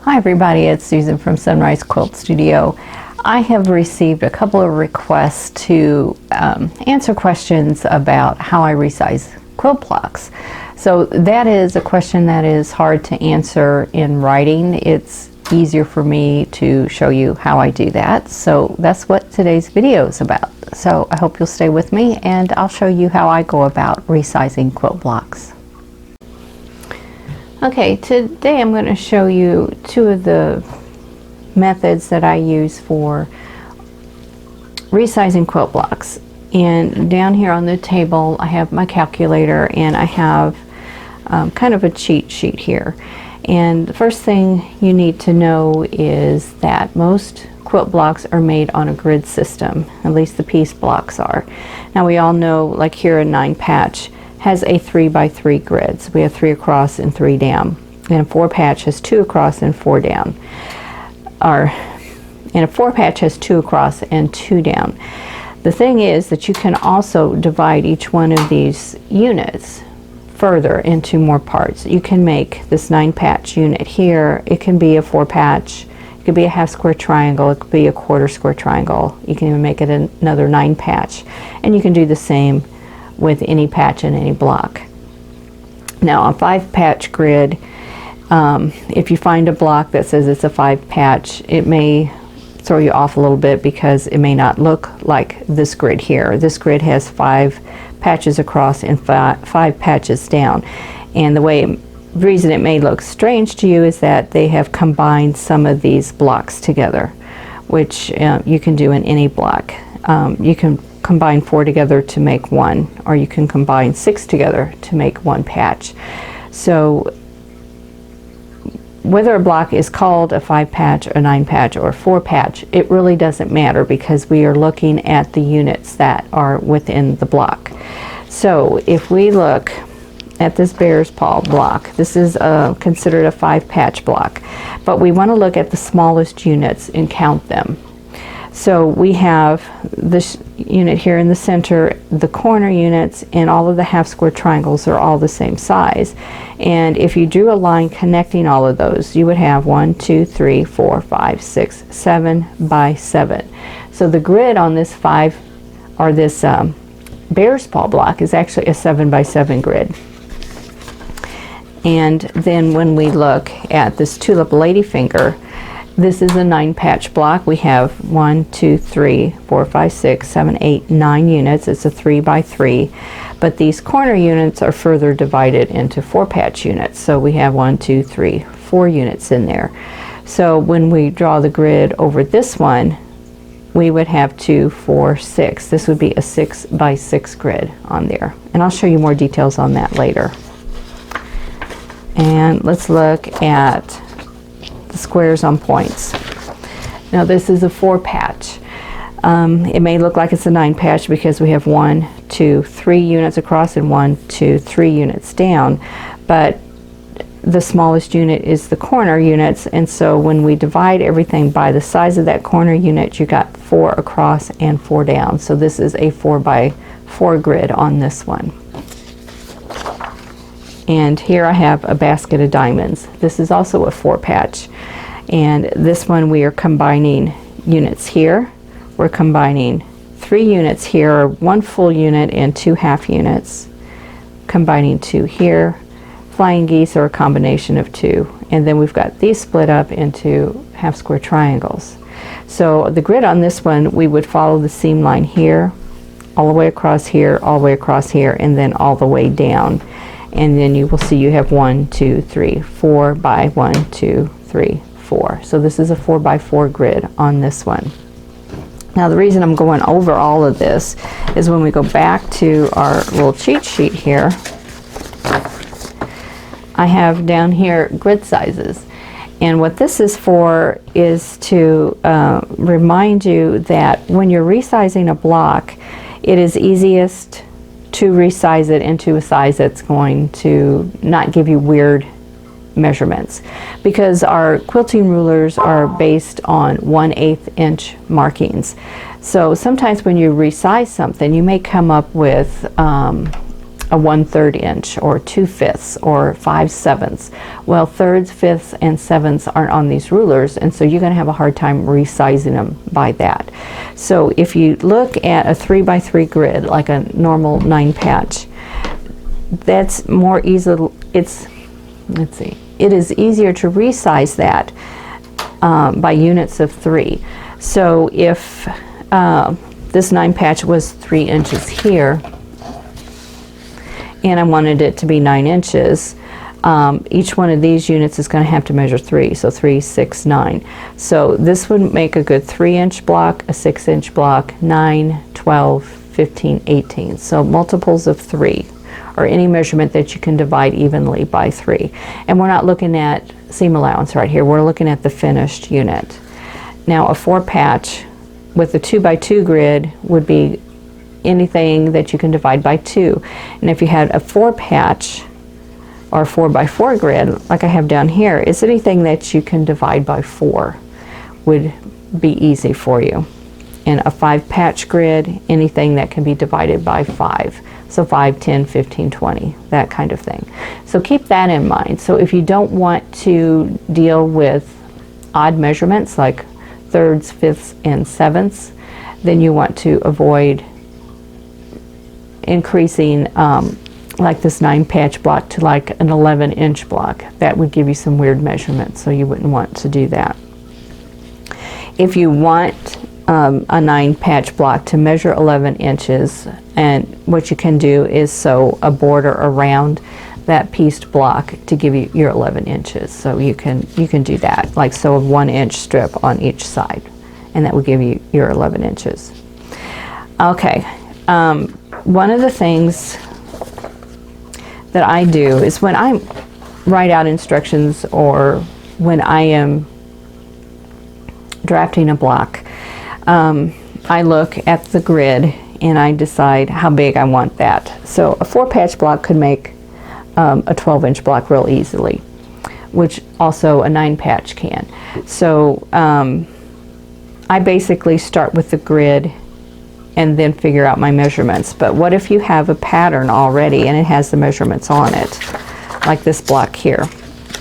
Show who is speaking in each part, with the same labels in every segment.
Speaker 1: Hi everybody, it's Susan from Sunrise Quilt Studio. I have received a couple of requests to answer questions about how I resize quilt blocks. So that is a question that is hard to answer in writing. It's easier for me to show you how I do that. So that's what today's video is about. So I hope you'll stay with me and I'll show you how I go about resizing quilt blocks. Okay, today I'm going to show you two of the methods that I use for resizing quilt blocks. And down here on the table I have my calculator and I have kind of a cheat sheet here. And the first thing you need to know is that most quilt blocks are made on a grid system, at least the piece blocks are. Now we all know, like here a 9-patch has a 3x3 grid. So we have 3 across and 3 down. And a 4-patch has 2 across and 4 down. And a 4-patch has 2 across and 2 down. The thing is that you can also divide each one of these units further into more parts. You can make this 9-patch unit here, it can be a 4-patch, it could be a half square triangle, it could be a quarter square triangle. You can even make it another 9-patch. And you can do the same with any patch in any block. Now a 5-patch grid, if you find a block that says it's a 5-patch, it may throw you off a little bit because it may not look like this grid here. This grid has 5 patches across and 5 patches down. And the reason it may look strange to you is that they have combined some of these blocks together, which you can do in any block. You can combine 4 together to make 1, or you can combine 6 together to make 1 patch. So whether a block is called a 5-patch, a 9-patch, or a 4-patch, it really doesn't matter because we are looking at the units that are within the block. So if we look at this bear's paw block, this is considered a 5-patch block, but we want to look at the smallest units and count them. So we have this unit here in the center, the corner units, and all of the half square triangles are all the same size. And if you drew a line connecting all of those, you would have 1, 2, 3, 4, 5, 6, 7 by 7. So the grid on this this bear's paw block is actually a 7 by 7 grid. And then when we look at this tulip ladyfinger, this is a 9-patch block. We have 1, 2, 3, 4, 5, 6, 7, 8, 9 units. It's a 3 by 3. But these corner units are further divided into 4-patch units. So we have 1, 2, 3, 4 units in there. So when we draw the grid over this one, we would have 2, 4, 6. This would be a 6 by 6 grid on there. And I'll show you more details on that later. And let's look at the squares on points. Now this is a 4-patch. It may look like it's a 9-patch because we have 1, 2, 3 units across and 1, 2, 3 units down, but the smallest unit is the corner units, and so when we divide everything by the size of that corner unit, you got 4 across and 4 down. So this is a 4 by 4 grid on this one. And here I have a basket of diamonds. This is also a 4-patch. And this one we are combining units here. We're combining 3 units here, or 1 full unit and 2 half units. Combining 2 here. Flying geese are a combination of 2. And then we've got these split up into half square triangles. So the grid on this one, we would follow the seam line here, all the way across here, all the way across here, and then all the way down. And then you will see you have 1, 2, 3, 4 by 1, 2, 3, 4. So this is a 4 by 4 grid on this one. Now the reason I'm going over all of this is when we go back to our little cheat sheet here, I have down here grid sizes. And what this is for is to remind you that when you're resizing a block, it is easiest to resize it into a size that's going to not give you weird measurements, because our quilting rulers are based on 1/8 inch markings. So sometimes when you resize something, you may come up with a 1/3 inch or 2/5 or 5/7. Well, thirds, fifths, and sevenths aren't on these rulers, and so you're going to have a hard time resizing them by that. So if you look at a 3x3 grid, like a normal 9-patch, that's more easy. Let's see, it is easier to resize that by units of 3. So if this 9-patch was 3 inches here, and I wanted it to be 9 inches, each one of these units is going to have to measure 3, so 3, 6, 9. So this would make a good 3-inch block, a 6-inch block, 9, 12, 15, 18. So multiples of 3, or any measurement that you can divide evenly by 3. And we're not looking at seam allowance right here, we're looking at the finished unit. Now a 4-patch with a 2x2 grid would be anything that you can divide by 2. And if you had a 4-patch or a 4x4 grid, like I have down here, is anything that you can divide by 4 would be easy for you. And a 5-patch grid, anything that can be divided by 5. So 5, 10, 15, 20, that kind of thing. So keep that in mind. So if you don't want to deal with odd measurements like thirds, fifths, and sevenths, then you want to avoid increasing like this 9-patch block to like an 11-inch block. That would give you some weird measurements, so you wouldn't want to do that. If you want a 9-patch block to measure 11 inches, and what you can do is sew a border around that pieced block to give you your 11 inches. So you can do that, like sew a 1-inch strip on each side, and that will give you your 11 inches. Okay, one of the things that I do is when I write out instructions or when I am drafting a block, I look at the grid and I decide how big I want that. So a 4-patch block could make a 12-inch block real easily, which also a 9-patch can. So I basically start with the grid and then figure out my measurements. But what if you have a pattern already and it has the measurements on it, like this block here?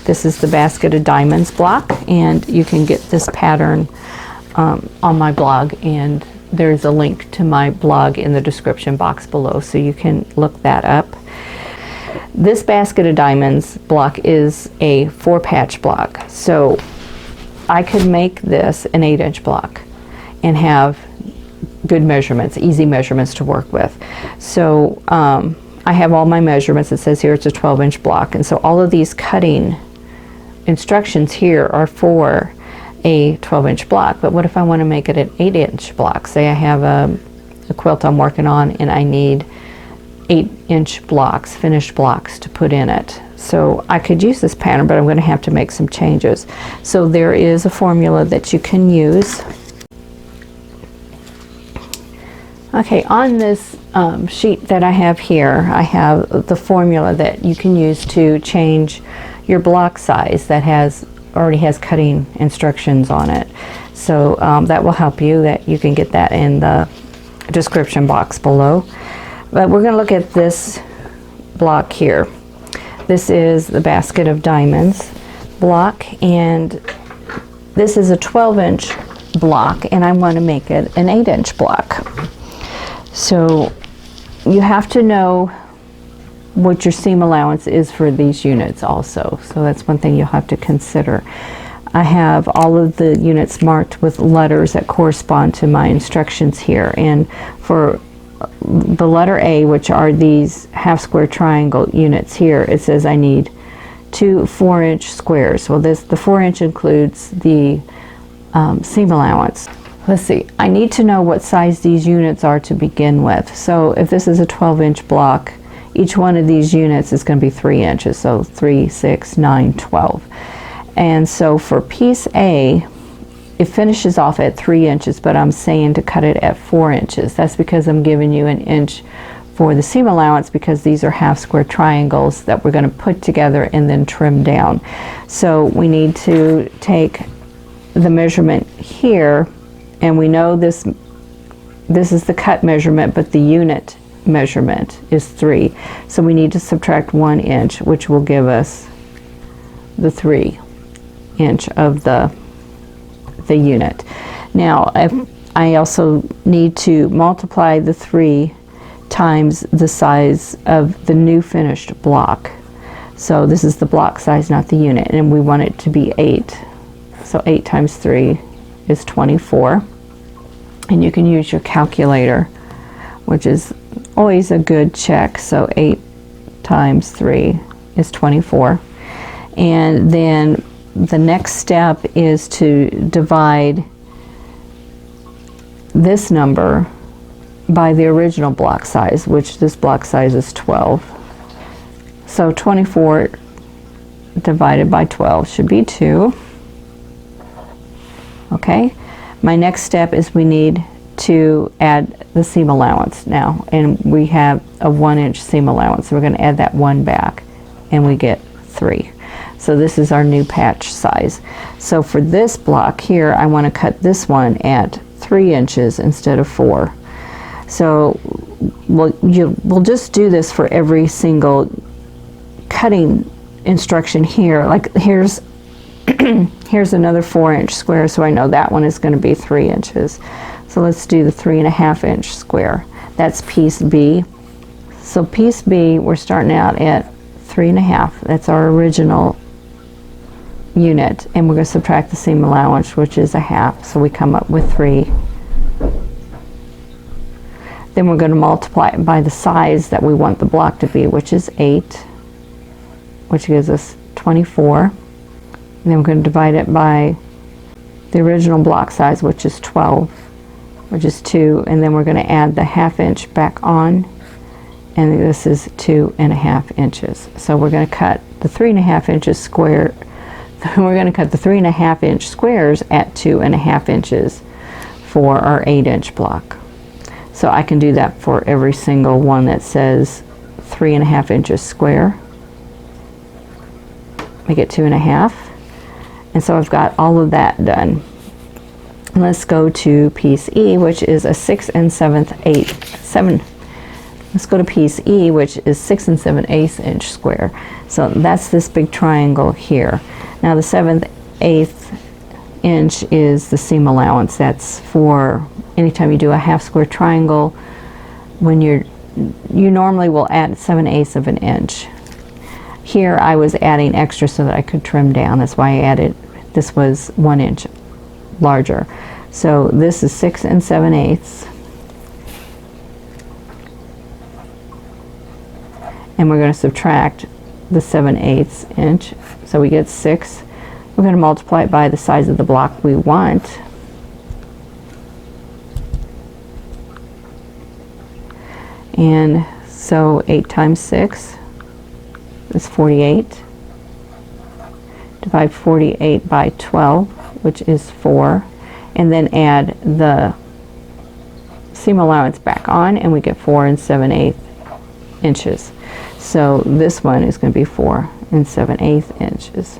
Speaker 1: This is the Basket of Diamonds block, and you can get this pattern on my blog, and there's a link to my blog in the description box below, so you can look that up. This Basket of Diamonds block is a 4-patch block, so I could make this an 8-inch block and have good measurements, easy measurements to work with. So I have all my measurements. It says here it's a 12-inch block, and so all of these cutting instructions here are for a 12-inch block. But what if I want to make it an 8-inch block? Say I have a quilt I'm working on and I need 8-inch blocks, finished blocks to put in it. So I could use this pattern, but I'm going to have to make some changes. So there is a formula that you can use. Okay, on this sheet that I have here, I have the formula that you can use to change your block size that already has cutting instructions on it. So that will help you. That you can get that in the description box below. But we're going to look at this block here. This is the Basket of Diamonds block, and this is a 12-inch block, and I want to make it an 8-inch block. So you have to know what your seam allowance is for these units also. So that's one thing you'll have to consider. I have all of the units marked with letters that correspond to my instructions here. And for the letter A, which are these half square triangle units here, it says I need 2 4-inch squares. Well, the 4-inch includes the seam allowance. Let's see, I need to know what size these units are to begin with. So if this is a 12-inch block, each one of these units is going to be 3 inches. So 3, 6, 9, 12. And so for piece A, it finishes off at 3 inches, but I'm saying to cut it at 4 inches. That's because I'm giving you an inch for the seam allowance, because these are half square triangles that we're going to put together and then trim down. So we need to take the measurement here, and we know this is the cut measurement, but the unit measurement is 3. So we need to subtract 1 inch, which will give us the 3 inch of the unit. Now I also need to multiply the 3 times the size of the new finished block. So this is the block size, not the unit, and we want it to be 8. So 8 times 3 is 24. And you can use your calculator, which is always a good check. So 8 times 3 is 24. And then the next step is to divide this number by the original block size, which this block size is 12. So 24 divided by 12 should be 2. Okay, my next step is we need to add the seam allowance now, and we have a 1 inch seam allowance, so we're going to add that 1 back and we get 3. So this is our new patch size. So for this block here, I want to cut this one at 3 inches instead of 4. So we'll just do this for every single cutting instruction here. Like here's here's another 4-inch square, so I know that one is going to be 3 inches. So let's do the 3.5-inch square. That's piece B. So piece B, we're starting out at 3.5. That's our original unit, and we're going to subtract the seam allowance, which is 1/2. So we come up with 3. Then we're going to multiply it by the size that we want the block to be, which is 8, which gives us 24. And then we're going to divide it by the original block size, which is 12, which is 2. And then we're going to add the 1/2 inch back on, and this is 2.5 inches. So we're going to cut the 3.5 inches square. We're going to cut the 3.5 inch squares at 2.5 inches for our 8-inch block. So I can do that for every single one that says 3.5 inches square. Make it 2.5. And so I've got all of that done. Let's go to piece E, which is a 6 7/8. Let's go to piece E, which is 6 7/8 inch square. So that's this big triangle here. Now the 7/8 inch is the seam allowance. That's for anytime you do a half square triangle. When you normally will add 7/8 of an inch. Here I was adding extra so that I could trim down. That's why I added, this was 1 inch larger. So this is 6 7/8. And we're going to subtract the 7/8 inch. So we get 6. We're going to multiply it by the size of the block we want. And so 8 times 6 is 48. Divide 48 by 12, which is 4. And then add the seam allowance back on, and we get 4 7/8 inches. So this one is going to be 4 7/8 inches.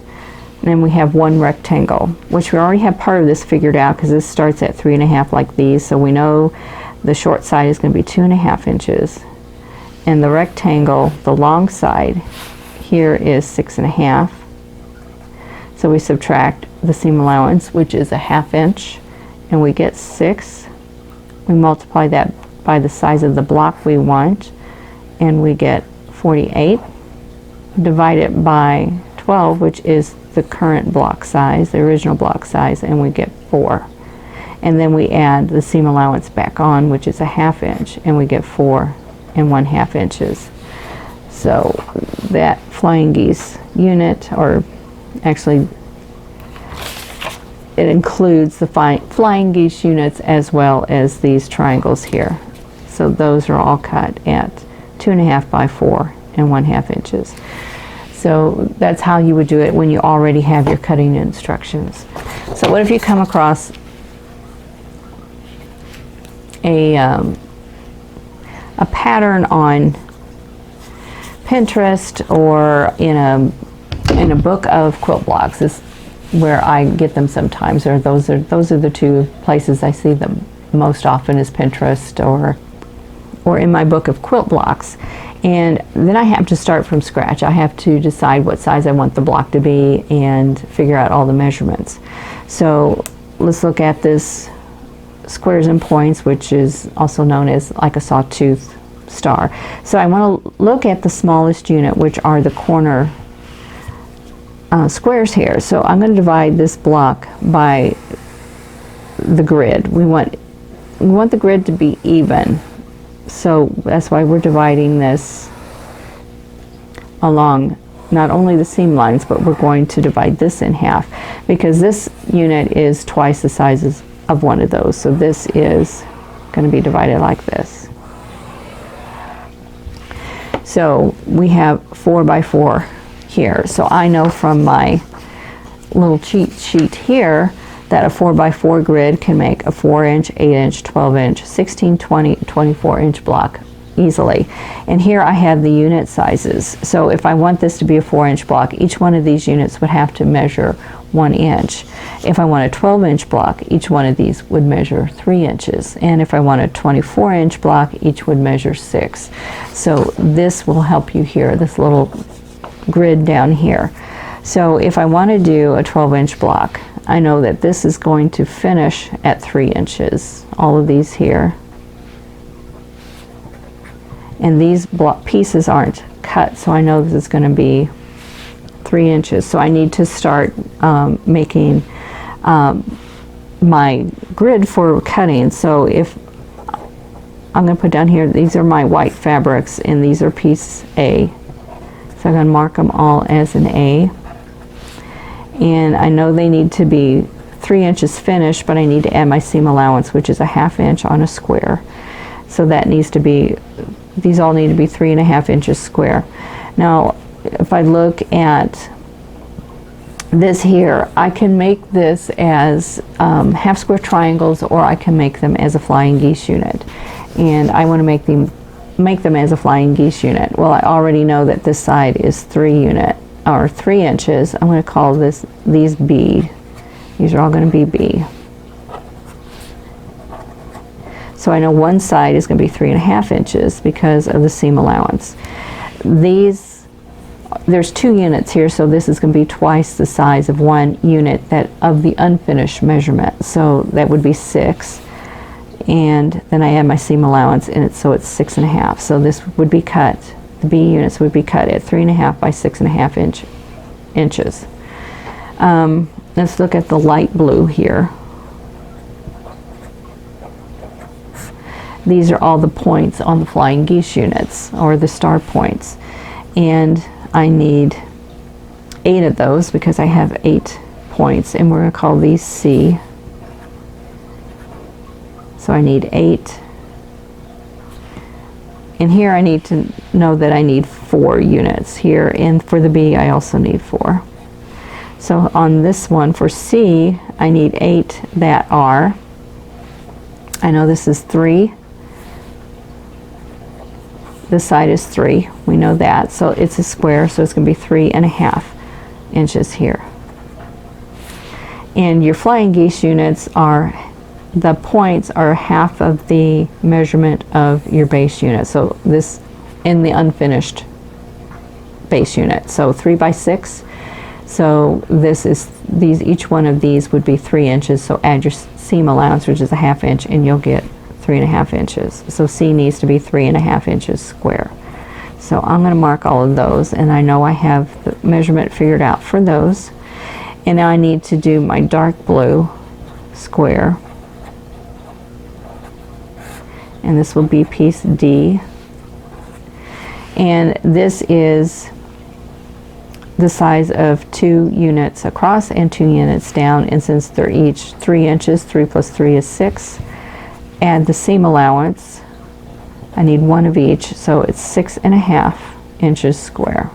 Speaker 1: And then we have one rectangle, which we already have part of this figured out because this starts at 3.5 like these. So we know the short side is going to be 2.5 inches. And the rectangle, the long side, here is 6.5. So we subtract the seam allowance, which is 1/2 inch, and we get 6. We multiply that by the size of the block we want, and we get 48. Divide it by 12, which is the current block size, the original block size, and we get 4. And then we add the seam allowance back on, which is 1/2 inch, and we get 4 1/2 inches. So that flying geese unit, or actually it includes the flying geese units as well as these triangles here. So those are all cut at 2.5 by 4 1/2 inches. So that's how you would do it when you already have your cutting instructions. So what if you come across a pattern on Pinterest or in a book of quilt blocks? Is where I get them sometimes, or those are the two places I see them most often, is Pinterest or or in my book of quilt blocks. And then I have to start from scratch. I have to decide what size I want the block to be and figure out all the measurements. So let's look at this squares and points, which is also known as like a sawtooth star. So I want to look at the smallest unit, which are the corner squares here. So I'm going to divide this block by the grid. We want the grid to be even. So that's why we're dividing this along not only the seam lines, but we're going to divide this in half, because this unit is twice the size of one of those. So this is going to be divided like this. So we have 4 by 4 here. So I know from my little cheat sheet here that a 4 by 4 grid can make a 4-inch, 8-inch, 12-inch, 16, 20, 24-inch block easily. And here I have the unit sizes. So if I want this to be a 4-inch block, each one of these units would have to measure 1 inch. If I want a 12-inch block, each one of these would measure 3 inches. And if I want a 24-inch block, each would measure 6. So this will help you here, this little grid down here. So if I want to do a 12-inch block, I know that this is going to finish at 3 inches. All of these here. And these block pieces aren't cut, so I know this is going to be 3 inches. So I need to start making my grid for cutting. So if I'm going to put down here, these are my white fabrics, and these are piece A. So I'm going to mark them all as an A. And I know they need to be 3 inches finished, but I need to add my seam allowance, which is a 1/2 inch on a square. So that needs to be, these all need to be 3.5 inches square. Now, if I look at this here, I can make this as half square triangles, or I can make them as a flying geese unit. And I want to make them as a flying geese unit. Well, I already know that this side is 3 inches. I'm going to call these B. These are all going to be B. So I know one side is going to be 3.5 inches because of the seam allowance. There's 2 units here, so this is going to be twice the size of one unit of the unfinished measurement. So that would be 6. And then I add my seam allowance in it, so it's 6.5. So this would be cut. The B units would be cut at 3.5 by 6.5 inches. Let's look at the light blue here. These are all the points on the flying geese units, or the star points. And I need 8 of those because I have 8 points, and we're going to call these C. So I need 8. And here I need to know that I need 4 units here, and for the B I also need 4. So on this one for C, I need 8 that are, I know this is 3. This side is 3. We know that. So it's a square, so it's going to be 3.5 inches here. And your flying geese units are, the points are half of the measurement of your base unit. So this in the unfinished base unit. So 3 by 6. So this is each one of these would be 3 inches. So add your seam allowance, which is a 1/2 inch, and you'll get 3.5 inches. So C needs to be 3.5 inches square. So I'm going to mark all of those, and I know I have the measurement figured out for those. And now I need to do my dark blue square. And this will be piece D. And this is the size of 2 units across and 2 units down, and since they're each 3 inches, 3 plus 3 is 6. Add the seam allowance. I need 1 of each, so it's 6.5 inches square.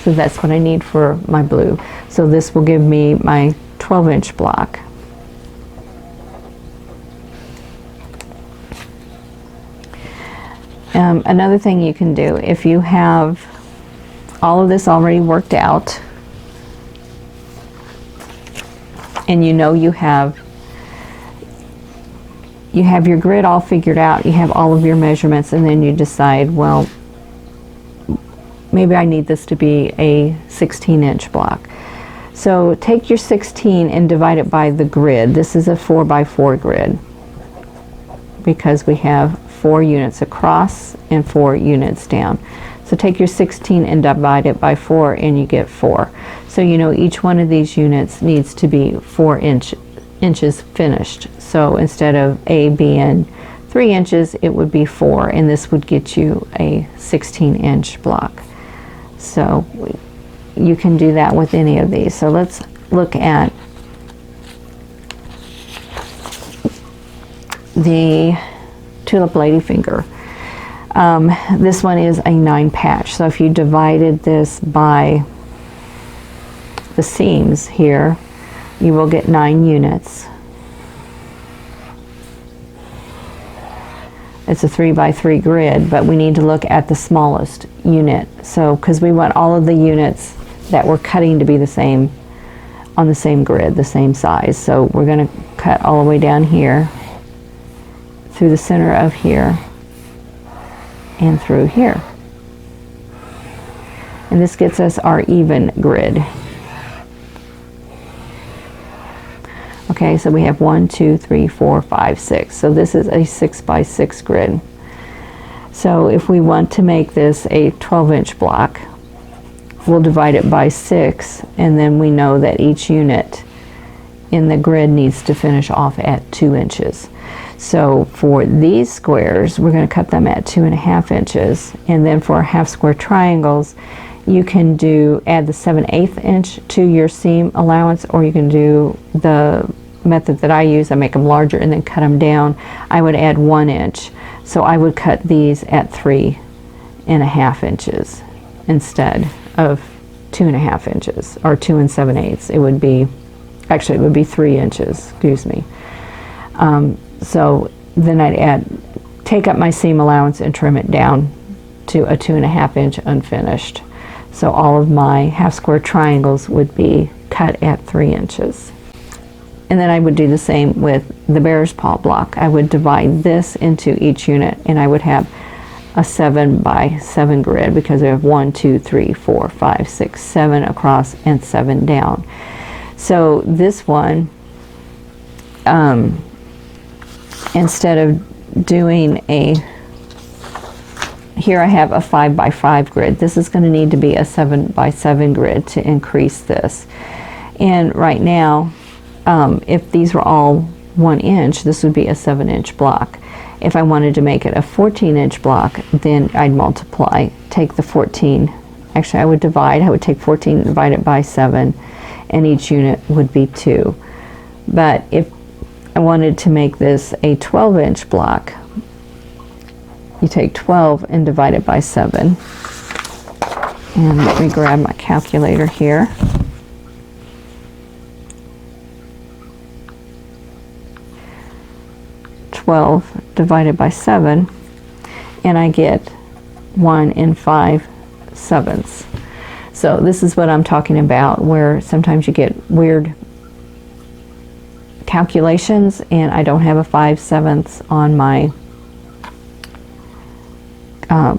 Speaker 1: So that's what I need for my blue. So this will give me my 12-inch block. Another thing you can do, if you have all of this already worked out, and you know you have you have your grid all figured out, you have all of your measurements, and then you decide, well, maybe I need this to be a 16-inch block. So take your 16 and divide it by the grid. This is a 4x4 grid because we have 4 units across and 4 units down. So take your 16 and divide it by 4 and you get 4. So you know each one of these units needs to be 4 inches finished. So instead of A being 3 inches, it would be 4, and this would get you a 16-inch block. So you can do that with any of these. So let's look at the tulip ladyfinger. This one is a 9 patch. So if you divided this by the seams here, you will get 9 units. It's a 3x3 grid, but we need to look at the smallest unit. So, because we want all of the units that we're cutting to be the same, on the same grid, the same size. So we're going to cut all the way down here, through the center of here, and through here. And this gets us our even grid. Okay, so we have 1, 2, 3, 4, 5, 6. So this is a 6x6 grid. So if we want to make this a 12-inch block, we'll divide it by 6, and then we know that each unit in the grid needs to finish off at 2 inches. So for these squares, we're going to cut them at 2.5 inches, and then for half square triangles, you can add the 7/8 inch to your seam allowance, or you can do the method that I use. I make them larger and then cut them down. I would add 1 inch. So I would cut these at 3.5 inches instead of 2.5 inches, or 2 7/8. It would be, actually it would be 3 inches, excuse me. So then I'd take up my seam allowance and trim it down to a 2.5 inch unfinished. So all of my half square triangles would be cut at 3 inches. And then I would do the same with the bear's paw block. I would divide this into each unit, and I would have a 7x7 grid because I have 1, 2, 3, 4, 5, 6, 7 across and 7 down. So this one, instead of doing here I have a 5x5 grid. This is going to need to be a 7x7 grid to increase this. And right now, if these were all 1 inch, this would be a 7-inch block. If I wanted to make it a 14-inch block, then I'd multiply, take the 14, actually I would take 14 and divide it by 7, and each unit would be 2. But if I wanted to make this a 12-inch block, you take 12 and divide it by 7. And let me grab my calculator here. Divided by 7, and I get 1 5/7. So this is what I'm talking about, where sometimes you get weird calculations, and I don't have a 5/7 on my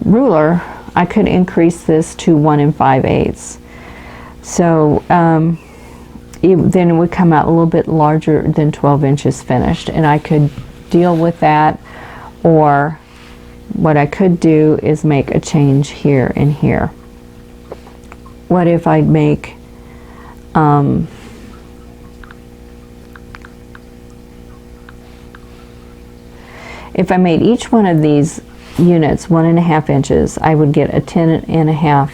Speaker 1: ruler. I could increase this to 1 5/8. So then it would come out a little bit larger than 12 inches finished, and I could deal with that, or what I could do is make a change here and here. What if I'd make if I made each one of these units 1.5 inches, I would get a 10.5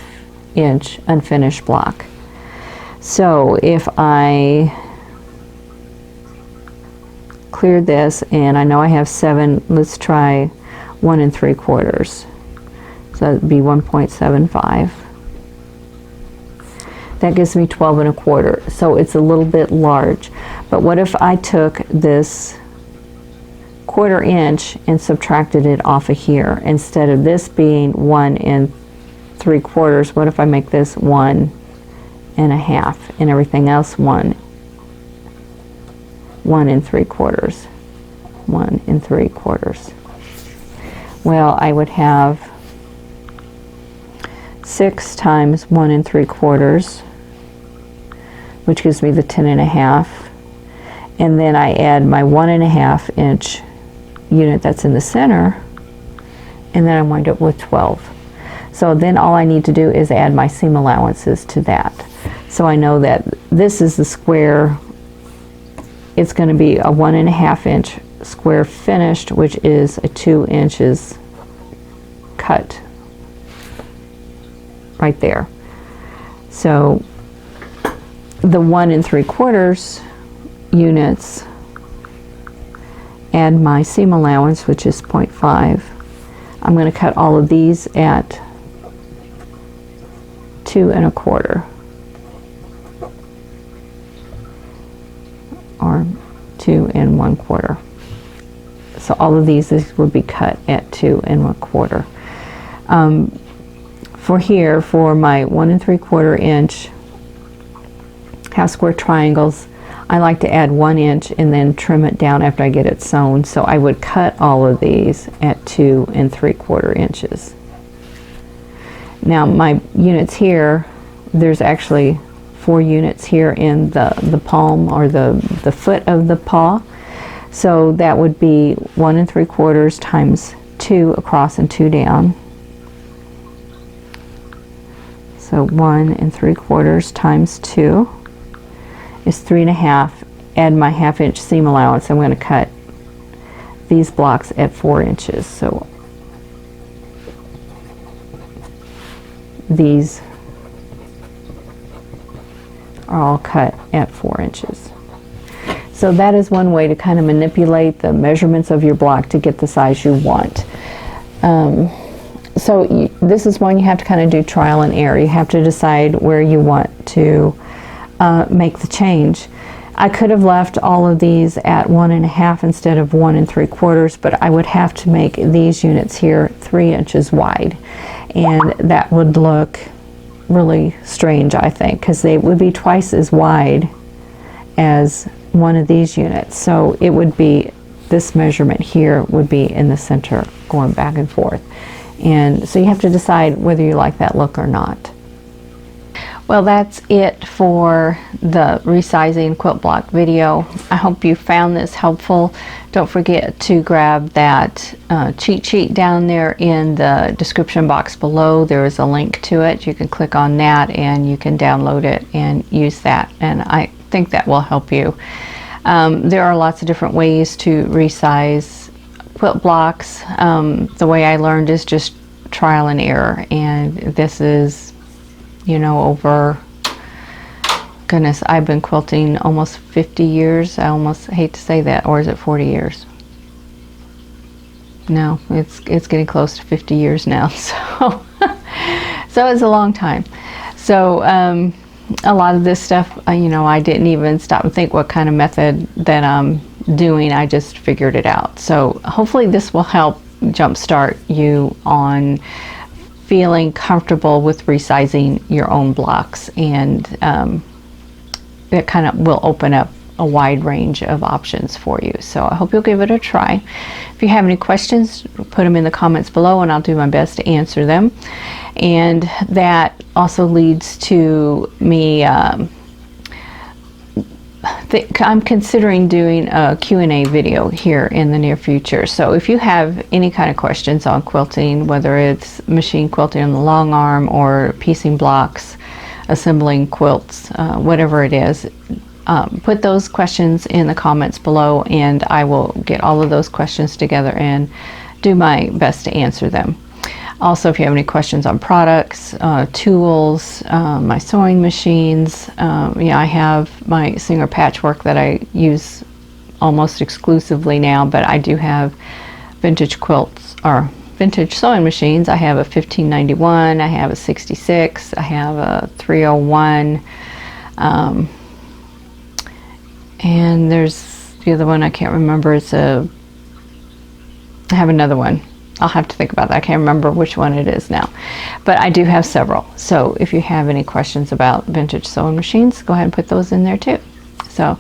Speaker 1: inch unfinished block. So if I clear this, and I know I have 7, let's try 1 3/4. So that would be 1.75. That gives me 12 1/4. So it's a little bit large. But what if I took this 1/4 inch and subtracted it off of here? Instead of this being 1 3/4, what if I make this 1 1/2 and everything else 1 3/4? 1 3/4. Well, I would have 6 times 1 3/4, which gives me the 10.5, and then I add my 1.5 inch unit that's in the center, and then I wind up with 12. So then all I need to do is add my seam allowances to that. So I know that this is the square. It's going to be a 1.5 inch square finished, which is a 2 inches cut right there. So the 1 3/4 units, add my seam allowance, which is 0.5. I'm going to cut all of these at 2 1/4, or 2 1/4. So all of these would be cut at 2 1/4. For here, for my 1 3/4 inch half square triangles, I like to add 1 inch and then trim it down after I get it sewn. So I would cut all of these at 2 3/4 inches. Now my units here, there's actually 4 units here in the palm, or the foot of the paw. So that would be 1 3/4 times 2 across and 2 down. So 1 3/4 times 2 is 3.5. Add my 1/2 inch seam allowance. I'm going to cut these blocks at 4 inches. So these are all cut at 4 inches. So that is one way to kind of manipulate the measurements of your block to get the size you want. This is one you have to kind of do trial and error. You have to decide where you want to make the change. I could have left all of these at 1.5 instead of 1 3/4, but I would have to make these units here 3 inches wide, and that would look really strange, I think, because they would be twice as wide as one of these units. So it would be, this measurement here would be in the center going back and forth. And so you have to decide whether you like that look or not. Well, that's it for the resizing quilt block video. I hope you found this helpful. Don't forget to grab that cheat sheet down there in the description box below. There is a link to it. You can click on that and you can download it and use that. And I think that will help you. There are lots of different ways to resize quilt blocks. The way I learned is just trial and error. And this is, you know, over, goodness, I've been quilting almost 50 years. I almost hate to say that. Or is it 40 years? No, it's getting close to 50 years now. So, so it's a long time. So a lot of this stuff, you know, I didn't even stop and think what kind of method that I'm doing. I just figured it out. So hopefully this will help jumpstart you on feeling comfortable with resizing your own blocks, and it kind of will open up a wide range of options for you. So I hope you'll give it a try. If you have any questions, put them in the comments below and I'll do my best to answer them. And that also leads to me, I'm considering doing a Q&A video here in the near future. So if you have any kind of questions on quilting, whether it's machine quilting on the long arm or piecing blocks, assembling quilts, whatever it is, put those questions in the comments below and I will get all of those questions together and do my best to answer them. Also, if you have any questions on products, tools, my sewing machines, I have my Singer patchwork that I use almost exclusively now, but I do have vintage quilts or vintage sewing machines. I have a 1591, I have a 66, I have a 301, and there's the other one I can't remember. I have another one. I'll have to think about that. I can't remember which one it is now, but I do have several. So if you have any questions about vintage sewing machines, go ahead and put those in there too. So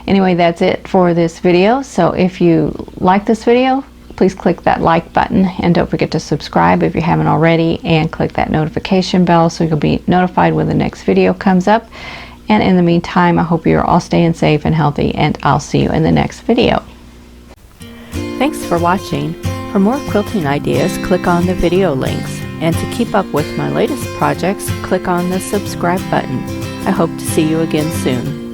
Speaker 1: anyway, that's it for this video. So if you like this video, please click that like button, and don't forget to subscribe if you haven't already, and click that notification bell so you'll be notified when the next video comes up. And in the meantime, I hope you're all staying safe and healthy, and I'll see you in the next video.
Speaker 2: Thanks for watching. For more quilting ideas, click on the video links. And to keep up with my latest projects, click on the subscribe button. I hope to see you again soon.